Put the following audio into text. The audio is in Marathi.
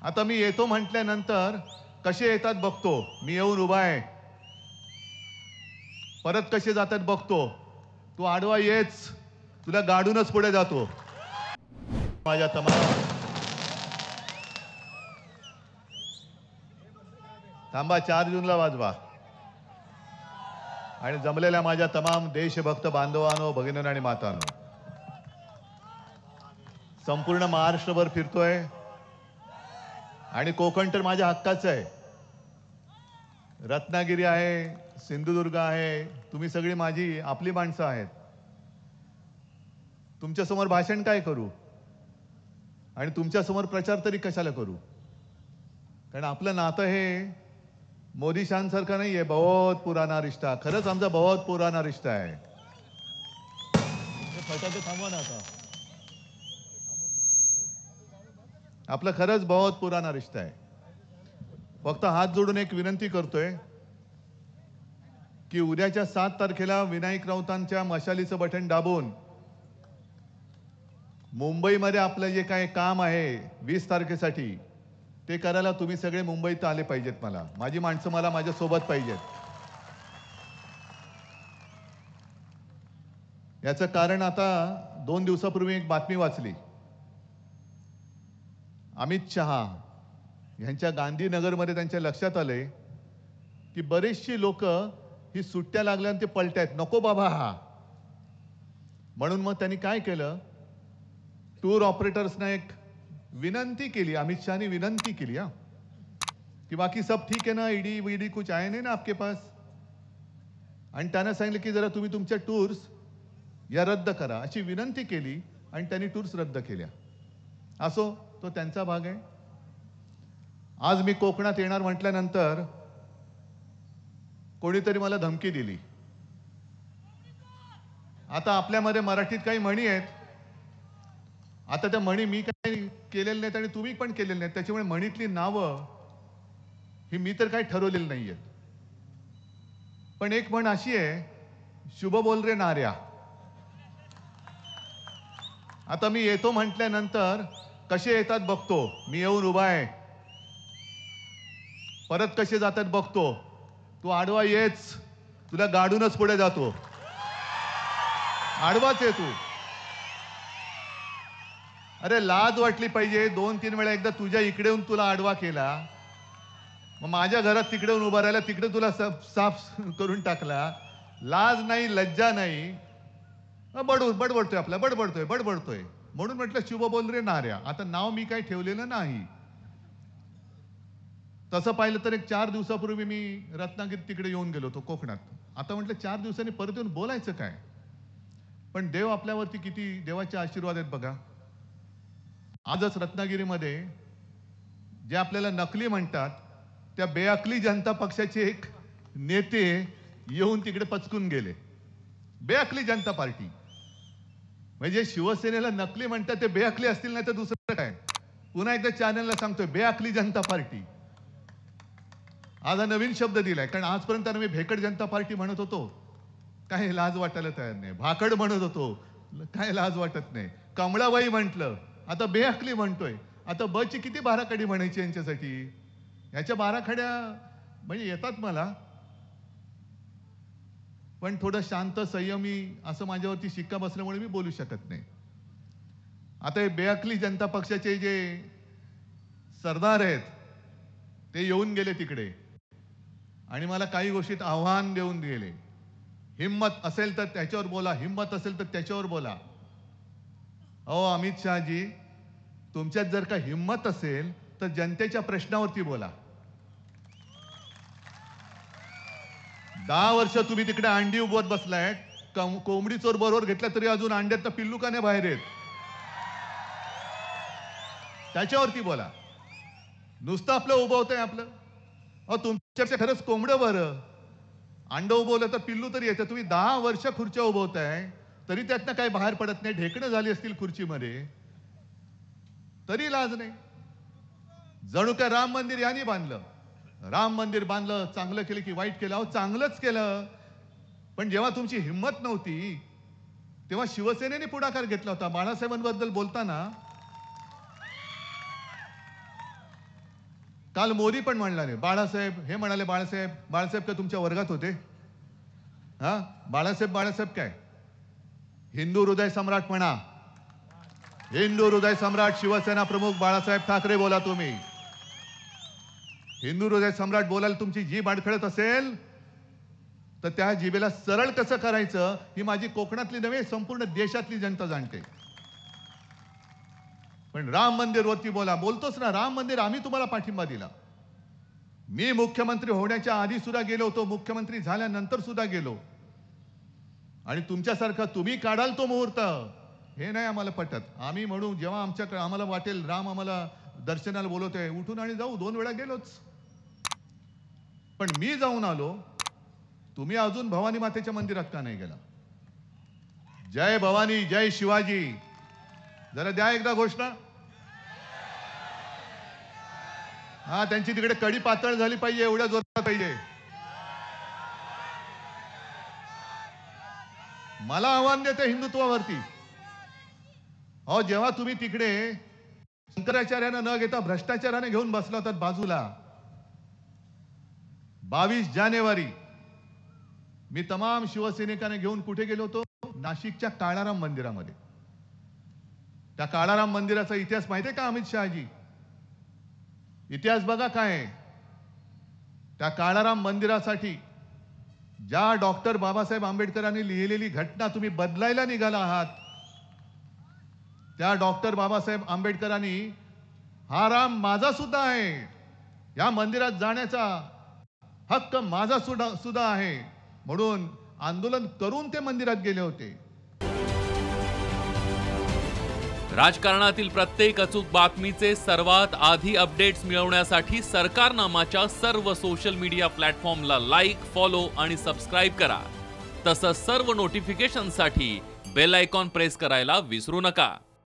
आता मी येतो म्हटल्यानंतर कसे येतात बघतो. मी येऊन उभा आहे, परत कसे जातात बघतो. तू आडवा येच, तुला गाडूनच पुढे जातो. माझ्या तमाम थांबा, 4 जूनला वाजवा. आणि जमलेल्या माझ्या तमाम देशभक्त बांधवांनो, भगिनींनो आणि मातांनो, संपूर्ण महाराष्ट्रभर फिरतोय आणि कोकण तर माझ्या हक्काचं आहे. रत्नागिरी आहे, सिंधुदुर्ग आहे, तुम्ही सगळी माझी आपली माणसं आहेत. तुमच्यासमोर भाषण काय करू आणि तुमच्यासमोर प्रचार तरी कशाला करू? कारण आपलं नातं हे मोदी शानसारखं नाहीये, बहुत पुराना रिश्ता. खरंच आमचा बहुत पुराना रिश्ता आहे. हे फटाके थांबवा ना आता. आपलं खरंच बहुत पुराना रिश्ता आहे. फक्त हात जोडून एक विनंती करतोय की उद्याच्या 7 तारखेला विनायक राऊतांच्या मशालीचं बटन दाबून मुंबईमध्ये आपलं जे काही काम आहे 20 तारखेसाठी ते करायला तुम्ही सगळे मुंबईत आले पाहिजेत. माझी माणसं मला माझ्या सोबत पाहिजेत. याचं कारण आता 2 दिवसापूर्वी एक बातमी वाचली. अमित शहा यांच्या गांधीनगरमध्ये त्यांच्या लक्षात आले की बरेचशी लोक ही सुट्ट्या लागल्यानं ते पलटायत, नको बाबा हा. म्हणून मग त्यांनी काय केलं, टूर ऑपरेटर्सना एक विनंती केली. अमित शहानी विनंती केली कि बाकी सब ठीक है ना, ईडी वीडी कुछ आए नहीं ना आपके पास. आणि त्यांना सांगितलं की जरा तुम्ही तुमच्या टूर्स या रद्द करा अशी विनंती केली आणि त्यांनी टूर्स रद्द केल्या. असो, तो त्यांचा भाग आहे. आज मी कोकणात येणार म्हटल्यानंतर कोणीतरी मला धमकी दिली. आता आपल्यामध्ये मराठीत काही म्हणी आहेत. आता त्या म्हणी मी काही केलेल्या नाहीत आणि तुम्ही पण केलेल्या नाहीत. त्याच्यामुळे म्हणीतली नावं ही मी तर काही ठरवलेली नाहीयेत. पण एक म्हण अशी आहे, शुभ बोल रे नाऱ्या. आता मी येतो म्हटल्यानंतर कसे येतात बघतो. मी येऊन उभा आहे, परत कसे जातात बघतो. तू आडवा येच, तुला गाडूनच पुढे जातो. आडवाच आहे तू. अरे लाज वाटली पाहिजे. 2-3 वेळा एकदा तुझ्या इकडे येऊन तुला आडवा केला, मग माझ्या घरात तिकडे येऊन उभा राहिला, तिकडे तुला साफ करून टाकला. लाज नाही, लज्जा नाही. बडबडतोय आपला, बडबडतोय. म्हणून म्हटलं शुभ बोल रे नाऱ्या. आता नाव मी काही ठेवलेलं नाही. तसं पाहिलं तर एक 4 दिवसापूर्वी मी रत्नागिरी तिकडे येऊन गेलो होतो कोकणात. आता म्हटलं 4 दिवसांनी परत येऊन बोलायचं काय. पण देव आपल्यावरती किती देवाचे आशीर्वाद आहेत बघा. आजच रत्नागिरीमध्ये जे आपल्याला नकली म्हणतात त्या बेअकली जनता पक्षाचे एक नेते येऊन तिकडे पचकून गेले. बेअकली जनता पार्टी म्हणजे शिवसेनेला नकली म्हणतात ते बेअकली असतील, नाही तर दुसरं काय. पुन्हा एकदा चॅनलला सांगतोय, बेअकली जनता पार्टी. आज हा नवीन शब्द दिलाय, कारण आजपर्यंत मी भेकड जनता पार्टी म्हणत होतो, काय लाज वाटायला तयार नाही. भाकड म्हणत होतो, काय लाज वाटत नाही. कमळाबाई म्हटलं, आता बेअकली म्हणतोय. आता बची किती बाराखडी म्हणायची यांच्यासाठी. याच्या बाराखड्या म्हणजे येतात मला, पण थोडं शांत संयमी असं माझ्यावरती शिक्का बसल्यामुळे मी बोलू शकत नाही. आता हे बेअकली जनता पक्षाचे जे सरदार आहेत ते येऊन गेले तिकडे आणि मला काही गोष्टीत आव्हान देऊन गेले. हिम्मत असेल तर त्याच्यावर बोला, हिम्मत असेल तर त्याच्यावर बोला. अहो अमित शहाजी, तुमच्यात जर का हिम्मत असेल तर जनतेच्या प्रश्नावरती बोला. 10 वर्ष तुम्ही तिकडे अंडी उभवत बसलाय. कोंबडी चोर बरोबर घेतला तरी अजून अंड्यात पिल्लू का नाही बाहेर येत, त्याच्यावरती बोला. नुसतं आपलं उभवतंय आपलं. अहो तुमच्यापेक्षा खरंच कोंबडं बरं. अंड उभवलं तर पिल्लू तरी येतं. तुम्ही 10 वर्ष खुर्च्या उभवताय तरी त्यातनं काही बाहेर पडत नाही. ढेकणं झाली असतील खुर्चीमध्ये तरी लाज नाही. जणू काय राम मंदिर यांनी बांधलं. राम मंदिर बांधलं, चांगलं केलं की वाईट केलं. अहो चांगलंच केलं. पण जेव्हा तुमची हिंमत नव्हती तेव्हा शिवसेनेने पुढाकार घेतला होता. बाळासाहेबांबद्दल बोलताना काल मोदी पण म्हणला नाही. बाळासाहेब हे म्हणाले, बाळासाहेब का तुमच्या वर्गात होते? हा, बाळासाहेब काय? हिंदू हृदय सम्राट म्हणा. हिंदू हृदय सम्राट शिवसेना प्रमुख बाळासाहेब ठाकरे बोला तुम्ही. हिंदू हृदय सम्राट बोलायला तुमची जीभ अडखळत असेल तर त्या जिभेला सरळ कसं करायचं ही माझी कोकणातली नव्हे संपूर्ण देशातली जनता जाणते. पण राम मंदिर वरती बोलतोच ना. राम मंदिर आम्ही तुम्हाला पाठिंबा दिला. मी मुख्यमंत्री होण्याच्या आधी सुद्धा गेलो होतो, मुख्यमंत्री झाल्यानंतर सुद्धा गेलो. आणि तुमच्यासारखा तुम्ही काढाल तो मुहूर्त हे नाही आम्हाला पटत. आम्ही म्हणू जेव्हा आमच्याकडे आम्हाला वाटेल राम आम्हाला दर्शनाला बोलवतोय उठून आणि जाऊ. 2 वेळा गेलोच. पण मी जाऊन आलो, तुम्ही अजून भवानी मातेच्या मंदिरात का नाही गेला? जय भवानी, जय शिवाजी जरा द्या एकदा घोषणा. हा, त्यांची तिकडे कडी पातळ झाली पाहिजे, एवढ्या जोरात पाहिजे. मला आव्हान देते हिंदुत्वावरती. अहो, जेव्हा तुम्ही तिकडे शंकराचार्यानं न घेता भ्रष्टाचाराने घेऊन बसला होता बाजूला, 22 जानेवारी मी तमाम शिवसैनिकांना घेऊन कुठे गेलो होतो? नाशिकच्या काळाराम मंदिरामध्ये. त्या काळाराम मंदिराचा इतिहास माहिती आहे का अमित शहाजी? इतिहास बघा काय आहे. त्या काळाराम मंदिरासाठी ज्या डॉक्टर बाबासाहेब आंबेडकरांनी लिहिलेली घटना तुम्ही बदलायला निघाला आहात, त्या डॉक्टर बाबासाहेब आंबेडकरांनी हा राम माझा सुद्धा आहे, या मंदिरात जाण्याचा हक्क माझा सुद्धा आहे म्हणून आंदोलन करून ते मंदिरात गेले होते. राजकारणातील प्रत्येक अचूक बातमीचे सर्वात आधी अपडेट्स मिळवण्यासाठी सरकारनामाच्या सर्व सोशल मीडिया प्लॅटफॉर्मला लाईक, फॉलो आणि सबस्क्राईब करा. तसंच सर्व नोटिफिकेशनसाठी बेल आयकॉन प्रेस करायला विसरू नका.